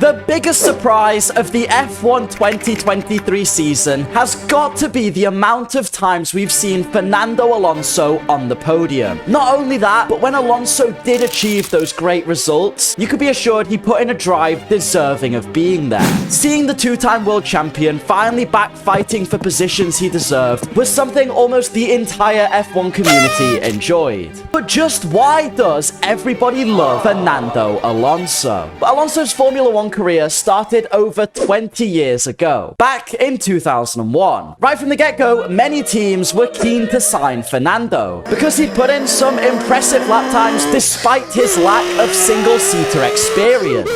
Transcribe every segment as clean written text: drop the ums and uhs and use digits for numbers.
The biggest surprise of the F1 2023 season has got to be the amount of times we've seen Fernando Alonso on the podium. Not only that, but when Alonso did achieve those great results, you could be assured he put in a drive deserving of being there. Seeing the two-time world champion finally back fighting for positions he deserved was something almost the entire F1 community enjoyed. But just why does everybody love Fernando Alonso? Alonso's Formula 1 career started over 20 years ago, back in 2001. Right from the get-go, many teams were keen to sign Fernando because he'd put in some impressive lap times despite his lack of single-seater experience.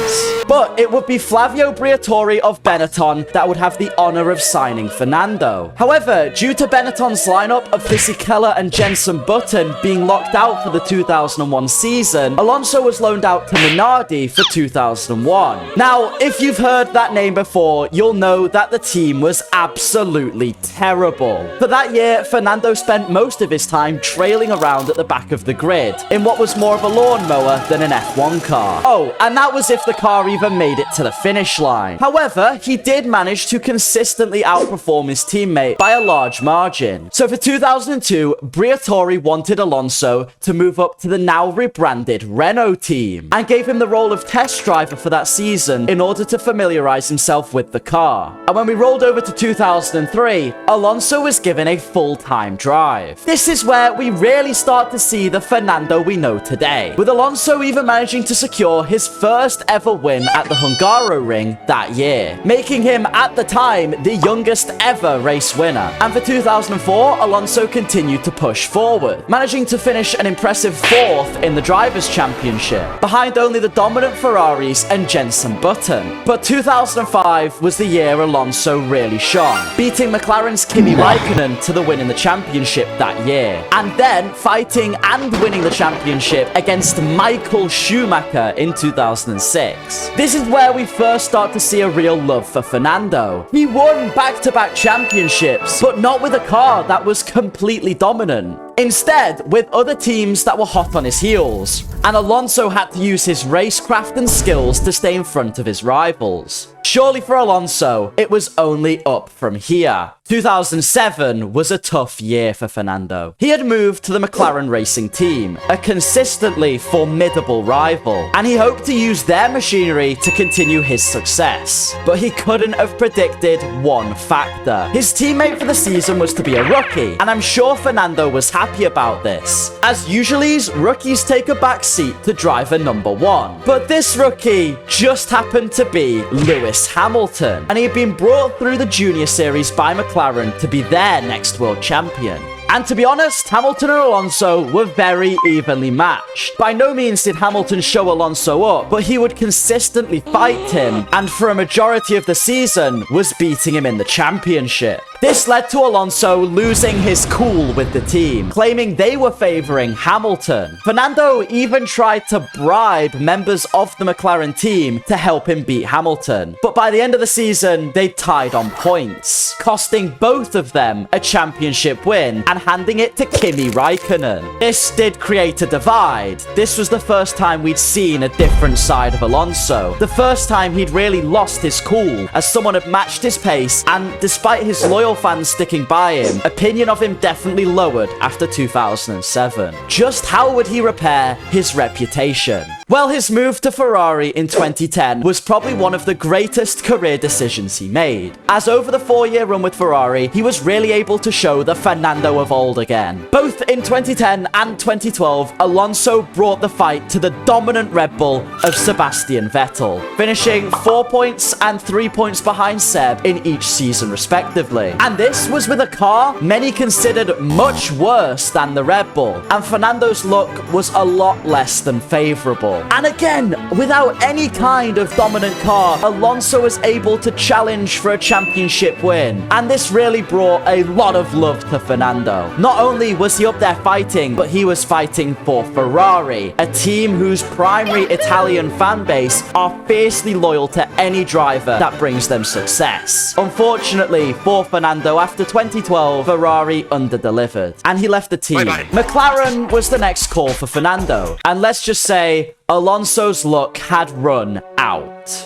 But it would be Flavio Briatore of Benetton that would have the honor of signing Fernando. However, due to Benetton's lineup of Fisichella and Jenson Button being locked out for the 2001 season, Alonso was loaned out to Minardi for 2001. Now, if you've heard that name before, you'll know that the team was absolutely terrible. For that year, Fernando spent most of his time trailing around at the back of the grid, in what was more of a lawnmower than an F1 car. Oh, and that was if the car even made it to the finish line. However, he did manage to consistently outperform his teammate by a large margin. So for 2002, Briatore wanted Alonso to move up to the now rebranded Renault team, and gave him the role of test driver for that season in order to familiarize himself with the car. And when we rolled over to 2003, Alonso was given a full-time drive. This is where we really start to see the Fernando we know today, with Alonso even managing to secure his first ever win at the Hungaroring that year, making him at the time the youngest ever race winner. And for 2004, Alonso continued to push forward, managing to finish an impressive 4th in the Drivers' Championship, behind only the dominant Ferraris and Jenson Button. But 2005 was the year Alonso really shone, beating McLaren's Kimi Raikkonen to the win in the championship that year, and then fighting and winning the championship against Michael Schumacher in 2006. This is where we first start to see a real love for Fernando. He won back-to-back championships, but not with a car that was completely dominant. Instead, with other teams that were hot on his heels, and Alonso had to use his racecraft and skills to stay in front of his rivals. Surely for Alonso, it was only up from here. 2007 was a tough year for Fernando. He had moved to the McLaren racing team, a consistently formidable rival, and he hoped to use their machinery to continue his success. But he couldn't have predicted one factor. His teammate for the season was to be a rookie, and I'm sure Fernando was happy about this. As usually, rookies take a back seat to driver number 1. But this rookie just happened to be Lewis Hamilton, and he had been brought through the junior series by McLaren to be their next world champion. And to be honest, Hamilton and Alonso were very evenly matched. By no means did Hamilton show Alonso up, but he would consistently fight him, and for a majority of the season was beating him in the championship. This led to Alonso losing his cool with the team, claiming they were favoring Hamilton. Fernando even tried to bribe members of the McLaren team to help him beat Hamilton. But by the end of the season, they tied on points, costing both of them a championship win and handing it to Kimi Raikkonen. This did create a divide. This was the first time we'd seen a different side of Alonso. The first time he'd really lost his cool, as someone had matched his pace, and despite his loyal fans sticking by him, opinion of him definitely lowered after 2007. Just how would he repair his reputation? Well, his move to Ferrari in 2010 was probably one of the greatest career decisions he made, as over the 4-year run with Ferrari, he was really able to show the Fernando of old again. Both in 2010 and 2012, Alonso brought the fight to the dominant Red Bull of Sebastian Vettel, finishing 4 points and 3 points behind Seb in each season respectively. And this was with a car many considered much worse than the Red Bull, and Fernando's luck was a lot less than favourable. And again, without any kind of dominant car, Alonso was able to challenge for a championship win. And this really brought a lot of love to Fernando. Not only was he up there fighting, but he was fighting for Ferrari, a team whose primary Italian fan base are fiercely loyal to any driver that brings them success. Unfortunately for Fernando, after 2012, Ferrari underdelivered, and he left the team. Bye-bye. McLaren was the next call for Fernando, and let's just say, Alonso's luck had run out.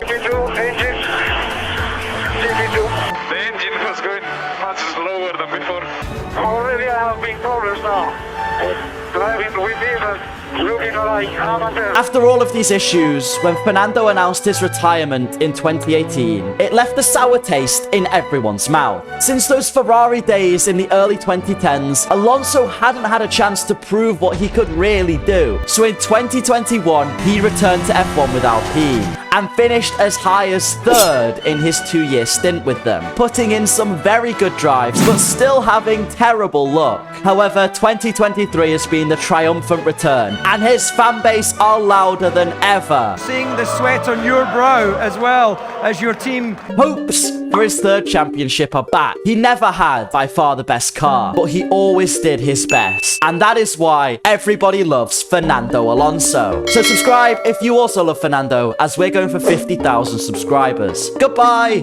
driving with Jesus, looking like amateur. After all of these issues, when Fernando announced his retirement in 2018, it left a sour taste in everyone's mouth. Since those Ferrari days in the early 2010s, Alonso hadn't had a chance to prove what he could really do. So in 2021, he returned to F1 with Alpine and finished as high as 3rd in his 2-year stint with them, putting in some very good drives, but still having terrible luck. However, 2023 has been the triumphant return, and his fan base are louder than ever. Seeing the sweat on your brow as well as your team. Hopes for his 3rd championship are back. He never had by far the best car, but he always did his best. And that is why everybody loves Fernando Alonso. So subscribe if you also love Fernando, as we're going for 50,000 subscribers. Goodbye!